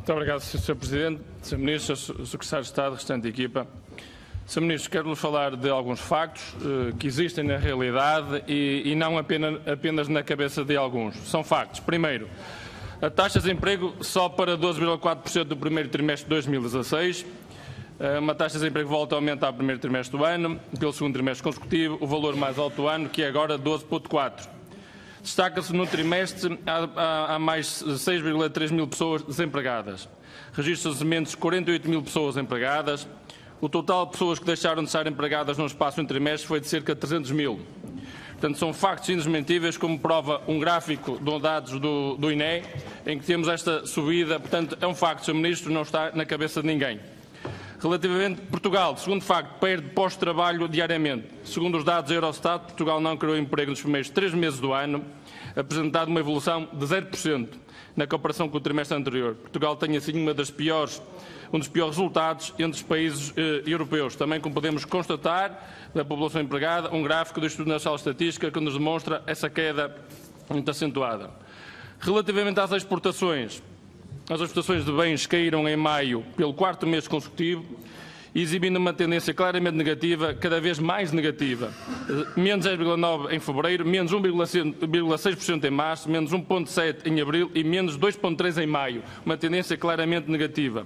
Muito obrigado, Sr. Presidente, Sr. Ministro, Sr. Secretário de Estado, restante equipa. Sr. Ministro, quero-lhe falar de alguns factos que existem na realidade e não apenas na cabeça de alguns. São factos. Primeiro, a taxa de desemprego só para 12,4% do primeiro trimestre de 2016. Uma taxa de desemprego volta a aumentar ao primeiro trimestre do ano, pelo segundo trimestre consecutivo, o valor mais alto do ano, que é agora 12,4%. Destaca-se no trimestre, há mais 6,3 mil pessoas desempregadas. Registram-se menos 48 mil pessoas empregadas. O total de pessoas que deixaram de estar empregadas no espaço de um trimestre foi de cerca de 300 mil. Portanto, são factos indesmentíveis, como prova um gráfico de dados do INE, em que temos esta subida. Portanto, é um facto, Sr. Ministro, não está na cabeça de ninguém. Relativamente a Portugal, segundo facto, perde pós-trabalho diariamente. Segundo os dados da Eurostat, Portugal não criou emprego nos primeiros 3 meses do ano, apresentado uma evolução de 0% na comparação com o trimestre anterior. Portugal tem, assim, um dos piores resultados entre os países europeus. Também, como podemos constatar, da população empregada, um gráfico do Instituto Nacional de Estatística que nos demonstra essa queda muito acentuada. Relativamente às exportações, as exportações de bens caíram em maio pelo quarto mês consecutivo, exibindo uma tendência claramente negativa, cada vez mais negativa. Menos 10,9% em fevereiro, menos 1,6% em março, menos 1,7% em abril e menos 2,3% em maio. Uma tendência claramente negativa.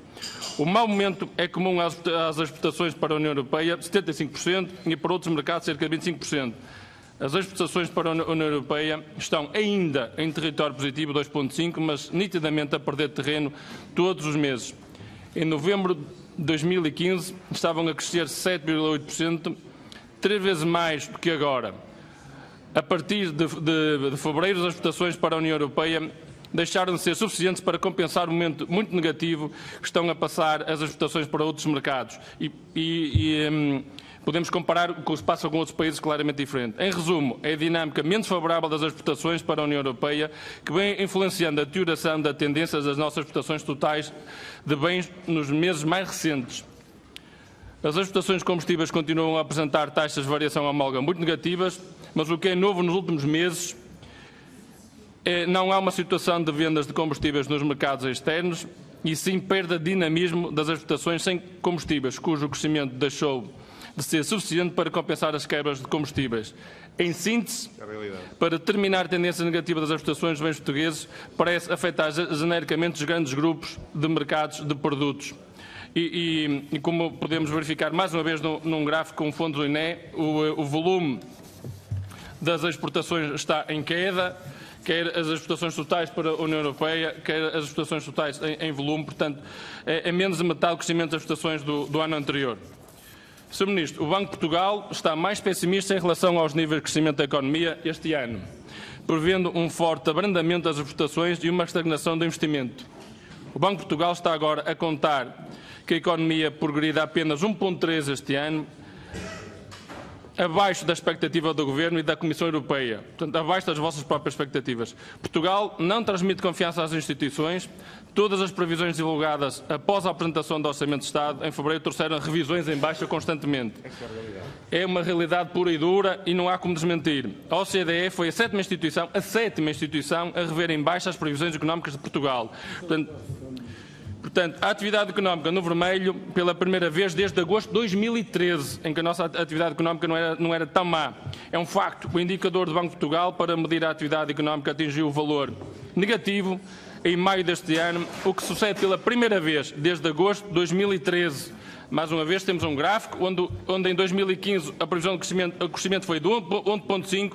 O mau momento é comum às exportações para a União Europeia, 75%, e para outros mercados, cerca de 25%. As exportações para a União Europeia estão ainda em território positivo, 2,5%, mas nitidamente a perder terreno todos os meses. Em novembro de 2015 estavam a crescer 7,8%, 3 vezes mais do que agora. A partir de fevereiro, as exportações para a União Europeia deixaram de ser suficientes para compensar o momento muito negativo que estão a passar as exportações para outros mercados. Podemos comparar com o que se passa com outros países claramente diferentes. Em resumo, é a dinâmica menos favorável das exportações para a União Europeia que vem influenciando a deterioração da tendência das nossas exportações totais de bens nos meses mais recentes. As exportações de combustíveis continuam a apresentar taxas de variação homóloga muito negativas, mas o que é novo nos últimos meses não há uma situação de vendas de combustíveis nos mercados externos e sim perda de dinamismo das exportações sem combustíveis, cujo crescimento deixou de ser suficiente para compensar as quebras de combustíveis. Em síntese, para determinar a tendência negativa das exportações de bens portugueses, parece afetar genericamente os grandes grupos de mercados de produtos. E como podemos verificar mais uma vez num gráfico com fonte do INE, o volume das exportações está em queda, quer as exportações totais para a União Europeia, quer as exportações totais em volume, portanto, é menos de metade do crescimento das exportações do ano anterior. Sr. Ministro, o Banco de Portugal está mais pessimista em relação aos níveis de crescimento da economia este ano, prevendo um forte abrandamento das exportações e uma estagnação do investimento. O Banco de Portugal está agora a contar que a economia progredirá apenas 1,3% este ano, abaixo da expectativa do Governo e da Comissão Europeia, portanto, abaixo das vossas próprias expectativas. Portugal não transmite confiança às instituições. Todas as previsões divulgadas após a apresentação do Orçamento de Estado, em fevereiro, trouxeram revisões em baixa constantemente. É uma realidade pura e dura e não há como desmentir. A OCDE foi a sétima instituição a rever em baixa as previsões económicas de Portugal. Portanto, a atividade económica no vermelho pela primeira vez desde agosto de 2013, em que a nossa atividade económica não era tão má. É um facto. O indicador do Banco de Portugal para medir a atividade económica atingiu o valor negativo em maio deste ano, o que sucede pela primeira vez desde agosto de 2013. Mais uma vez temos um gráfico onde em 2015 a previsão de crescimento foi de 1,5%,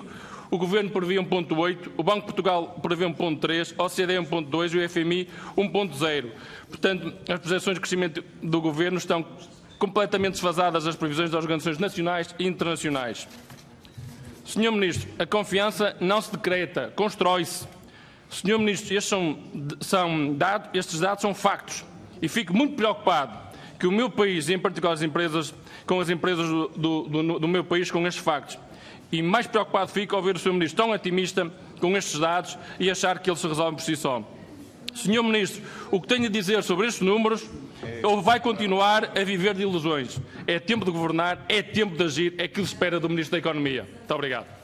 o Governo previa 1,8%, o Banco de Portugal prevê 1,3%, a OCDE 1,2% e o FMI 1,0%. Portanto, as projeções de crescimento do Governo estão completamente desfasadas das previsões das organizações nacionais e internacionais. Sr. Ministro, a confiança não se decreta, constrói-se. Sr. Ministro, estes dados são factos e fico muito preocupado que o meu país, e em particular as empresas do meu país, com estes factos. E mais preocupado fico ao ver o Sr. Ministro tão otimista com estes dados e achar que eles se resolvem por si só. Sr. Ministro, o que tenho a dizer sobre estes números, ou vai continuar a viver de ilusões. É tempo de governar, é tempo de agir, é aquilo que se espera do Ministro da Economia. Muito obrigado.